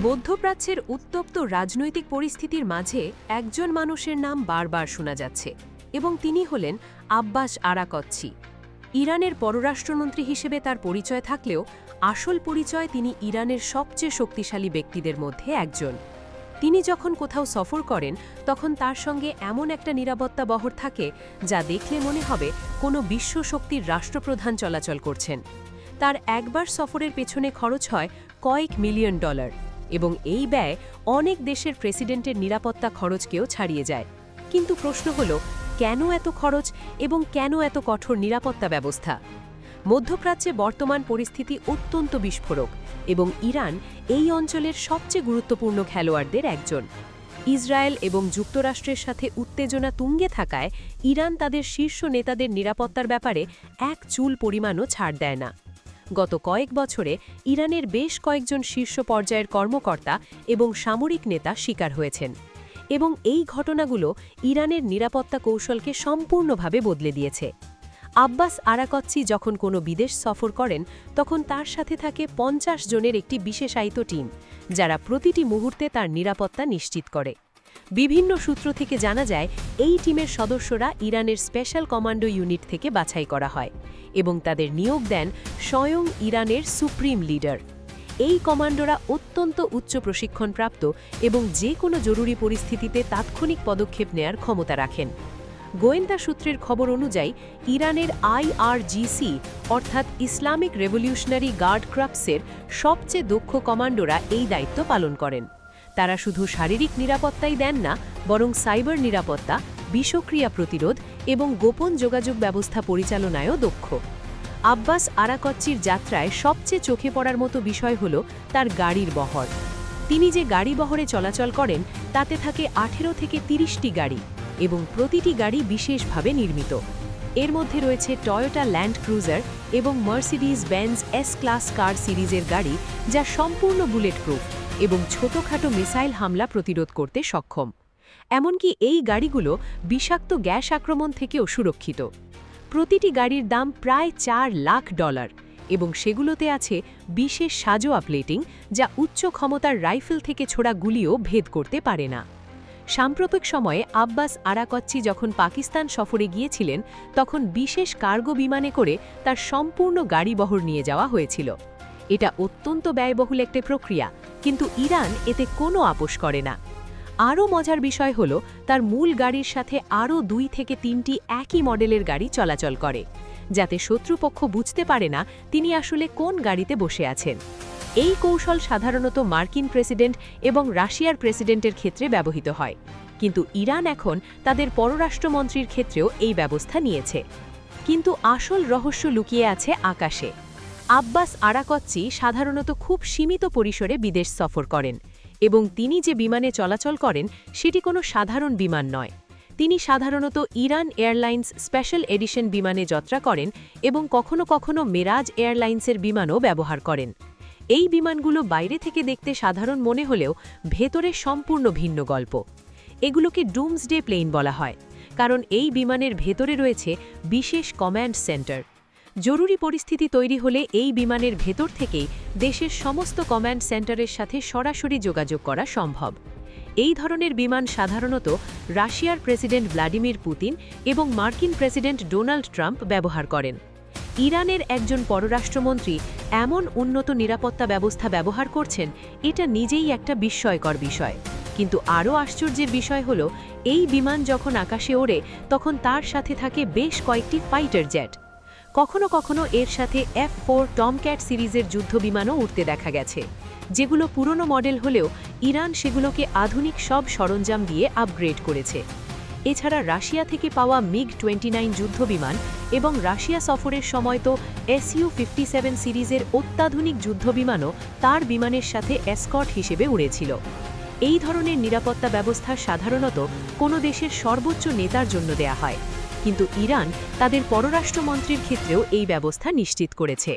মধ্যপ্রাচ্যের উত্তপ্ত রাজনৈতিক পরিস্থিতির মাঝে একজন মানুষের নাম বারবার শোনা যাচ্ছে এবং তিনি হলেন আব্বাস আরাকচ্চি। ইরানের পররাষ্ট্রমন্ত্রী হিসেবে তার পরিচয় থাকলেও আসল পরিচয় তিনি ইরানের সবচেয়ে শক্তিশালী ব্যক্তিদের মধ্যে একজন। তিনি যখন কোথাও সফর করেন তখন তার সঙ্গে এমন একটা নিরাপত্তা বহর থাকে যা দেখলে মনে হবে কোনো বিশ্বশক্তির রাষ্ট্রপ্রধান চলাচল করছেন। তার একবার সফরের পেছনে খরচ হয় কয়েক মিলিয়ন ডলার এবং এই ব্যয় অনেক দেশের প্রেসিডেন্টের নিরাপত্তা খরচকেও ছাড়িয়ে যায়। কিন্তু প্রশ্ন হল, কেন এত খরচ এবং কেন এত কঠোর নিরাপত্তা ব্যবস্থা? মধ্যপ্রাচ্যে বর্তমান পরিস্থিতি অত্যন্ত বিস্ফোরক এবং ইরান এই অঞ্চলের সবচেয়ে গুরুত্বপূর্ণ খেলোয়াড়দের একজন। ইসরায়েল এবং যুক্তরাষ্ট্রের সাথে উত্তেজনা তুঙ্গে থাকায় ইরান তাদের শীর্ষ নেতাদের নিরাপত্তার ব্যাপারে এক চুল পরিমাণও ছাড় দেয় না। গত কয়েক বছরে ইরানের বেশ কয়েকজন শীর্ষ পর্যায়ের কর্মকর্তা এবং সামরিক নেতা শিকার হয়েছেন এবং এই ঘটনাগুলো ইরানের নিরাপত্তা কৌশলকে সম্পূর্ণভাবে বদলে দিয়েছে। আব্বাস আরাকচ্চি যখন কোনো বিদেশ সফর করেন তখন তার সাথে থাকে ৫০ জনের একটি বিশেষায়িত টিম, যারা প্রতিটি মুহূর্তে তার নিরাপত্তা নিশ্চিত করে। বিভিন্ন সূত্র থেকে জানা যায় এই টিমের সদস্যরা ইরানের স্পেশাল কমান্ডো ইউনিট থেকে বাছাই করা হয় এবং তাদের নিয়োগ দেন স্বয়ং ইরানের সুপ্রিম লিডার। এই কমান্ডোরা অত্যন্ত উচ্চ প্রশিক্ষণপ্রাপ্ত এবং যে কোনো জরুরি পরিস্থিতিতে তাৎক্ষণিক পদক্ষেপ নেয়ার ক্ষমতা রাখেন। গোয়েন্দা সূত্রের খবর অনুযায়ী ইরানের IRGC অর্থাৎ ইসলামিক রেভলিউশনারি গার্ড ক্রাপসের সবচেয়ে দক্ষ কমান্ডোরা এই দায়িত্ব পালন করেন। তারা শুধু শারীরিক নিরাপত্তাই দেন না, বরং সাইবার নিরাপত্তা, বিষক্রিয়া প্রতিরোধ এবং গোপন যোগাযোগ ব্যবস্থা পরিচালনায়ও দক্ষ। আব্বাস আরাকচ্চির যাত্রায় সবচেয়ে চোখে পড়ার মতো বিষয় হল তার গাড়ির বহর। তিনি যে গাড়ি বহরে চলাচল করেন তাতে থাকে 18 থেকে 30টি গাড়ি এবং প্রতিটি গাড়ি বিশেষভাবে নির্মিত। এর মধ্যে রয়েছে টয়োটা ল্যান্ড ক্রুজার এবং মার্সিডিজ বেঞ্জ এস ক্লাস কার সিরিজের গাড়ি, যা সম্পূর্ণ বুলেট প্রুফ এবং ছোটখাটো মিসাইল হামলা প্রতিরোধ করতে সক্ষম। এমনকি এই গাড়িগুলো বিষাক্ত গ্যাস আক্রমণ থেকেও সুরক্ষিত। প্রতিটি গাড়ির দাম প্রায় $4 লাখ এবং সেগুলোতে আছে বিশেষ সাজোয়া প্লেটিং, যা উচ্চ ক্ষমতার রাইফেল থেকে ছোড়া গুলিও ভেদ করতে পারে না। সাম্প্রতিক সময়ে আব্বাস আরাকচ্চি যখন পাকিস্তান সফরে গিয়েছিলেন তখন বিশেষ কার্গো বিমানে করে তার সম্পূর্ণ গাড়িবহর নিয়ে যাওয়া হয়েছিল। এটা অত্যন্ত ব্যয়বহুল একটি প্রক্রিয়া, কিন্তু ইরান এতে কোনো আপোষ করে না। আরও মজার বিষয় হল তার মূল গাড়ির সাথে আরও 2 থেকে 3টি একই মডেলের গাড়ি চলাচল করে, যাতে শত্রুপক্ষ বুঝতে পারে না তিনি আসলে কোন গাড়িতে বসে আছেন। এই কৌশল সাধারণত মার্কিন প্রেসিডেন্ট এবং রাশিয়ার প্রেসিডেন্টের ক্ষেত্রে ব্যবহৃত হয়, কিন্তু ইরান এখন তাদের পররাষ্ট্রমন্ত্রীর ক্ষেত্রেও এই ব্যবস্থা নিয়েছে। কিন্তু আসল রহস্য লুকিয়ে আছে আকাশে। আব্বাস আরাকচ্চি সাধারণত খুব সীমিত পরিসরে বিদেশ সফর করেন এবং তিনি যে বিমানে চলাচল করেন সেটি কোনো সাধারণ বিমান নয়। তিনি সাধারণত ইরান এয়ারলাইন্স স্পেশাল এডিশন বিমানে যাত্রা করেন এবং কখনো কখনো মেরাজ এয়ারলাইন্সের বিমানও ব্যবহার করেন। এই বিমানগুলো বাইরে থেকে দেখতে সাধারণ মনে হলেও ভেতরে সম্পূর্ণ ভিন্ন গল্প। এগুলোকে ডুমসডে প্লেন বলা হয়, কারণ এই বিমানের ভেতরে রয়েছে বিশেষ কমান্ড সেন্টার। জরুরি পরিস্থিতি তৈরি হলে এই বিমানের ভেতর থেকেই দেশের সমস্ত কমান্ড সেন্টারের সাথে সরাসরি যোগাযোগ করা সম্ভব। এই ধরনের বিমান সাধারণত রাশিয়ার প্রেসিডেন্ট ভ্লাদিমির পুতিন এবং মার্কিন প্রেসিডেন্ট ডোনাল্ড ট্রাম্প ব্যবহার করেন। ইরানের একজন পররাষ্ট্রমন্ত্রী এমন উন্নত নিরাপত্তা ব্যবস্থা ব্যবহার করছেন, এটা নিজেই একটা বিস্ময়কর বিষয়। কিন্তু আরও আশ্চর্যের বিষয় হল, এই বিমান যখন আকাশে ওড়ে তখন তার সাথে থাকে বেশ কয়েকটি ফাইটার জেট। কখনো কখনো এর সাথে F-4 টমক্যাট সিরিজের যুদ্ধবিমানও উঠতে দেখা গেছে, যেগুলো পুরনো মডেল হলেও ইরান সেগুলোকে আধুনিক সব সরঞ্জাম দিয়ে আপগ্রেড করেছে। এছাড়া রাশিয়া থেকে পাওয়া MiG-29 যুদ্ধবিমান এবং রাশিয়া সফরের সময় তো Su-57 সিরিজের অত্যাধুনিক যুদ্ধবিমানও তার বিমানের সাথে এসকর্ট হিসেবে উড়েছিল। এই ধরনের নিরাপত্তা ব্যবস্থা সাধারণত কোনো দেশের সর্বোচ্চ নেতার জন্য দেয়া হয়, কিন্তু ইরান তাদের পররাষ্ট্রমন্ত্রীর ক্ষেত্রেও এই ব্যবস্থা নিশ্চিত করেছে।